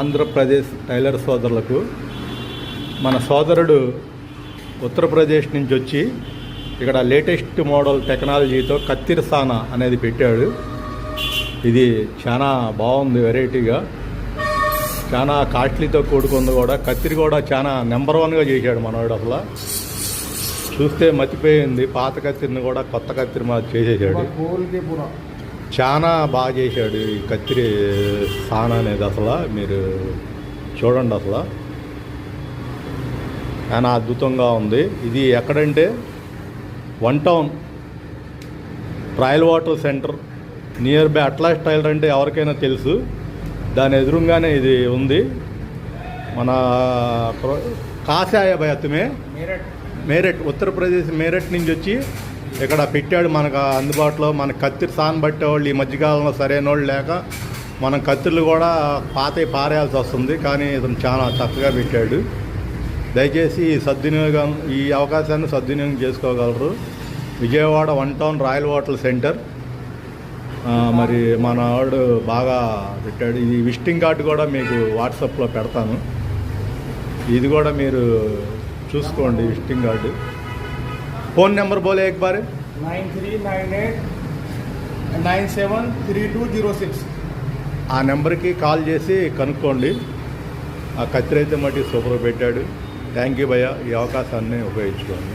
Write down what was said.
Andhra Pradesh tailor సోదరులకు మన సోదరుడు ఉత్తరప్రదేశ్ నుంచి వచ్చి ఇక్కడ లేటెస్ట్ మోడల్ టెక్నాలజీతో కత్తిర్సానా అనేది పెట్టాడు. ఇది చాలా బాగుంది, వెరైటీగా చాలా కాస్ట్లీతో కూడుకుంది కూడా. కత్తిరి కూడా చాలా నెంబర్ 1గా చేశాడు మనవాడు. అసలు చూస్తే మతిపోయింది, పాత కత్తిరిని కూడా కొత్త కత్తిరి మా చేసేసాడు. చాలా బాగా చేశాడు ఈ కత్తిరి సానా అనేది. అసలు మీరు చూడండి, అసలు చాలా అద్భుతంగా ఉంది. ఇది ఎక్కడంటే 1 town trial water centre near by Atlas tailor అంటే ఎవరికైనా తెలుసు. దాని ఎదురుగానే ఇది ఉంది. మన కాసాయ భయత్మే మేరట్ ఉత్తరప్రదేశ్ మేరట్ నుంచి వచ్చి ఇక్కడ పెట్టాడు. మనకు అందుబాటులో మన కత్తిరి సాన్ పట్టేవాళ్ళు ఈ మధ్యకాలంలో సరైన వాళ్ళు లేక మనం కత్తిర్లు కూడా పాతవి పారేయాల్సి వస్తుంది. కానీ ఇతను చాలా చక్కగా పెట్టాడు. దయచేసి ఈ అవకాశాన్ని సద్వినియోగం చేసుకోగలరు. Vijayawada 1 town royal water centre. మరి మన వాడు బాగా పెట్టాడు. ఇది విజిటింగ్ కార్డు కూడా మీకు వాట్సాప్లో పెడతాను. ఇది కూడా మీరు చూసుకోండి, విజిటింగ్ కార్డు. ఫోన్ నెంబర్ బోలే एक बार 9398973206. ఆ నెంబర్కి కాల్ చేసి కనుక్కోండి. ఆ కత్తిరి అయితే మట్టి సూపర్ పెట్టాడు. థ్యాంక్ యూ భయ్యా, ఈ అవకాశాన్ని ఉపయోగించుకోండి.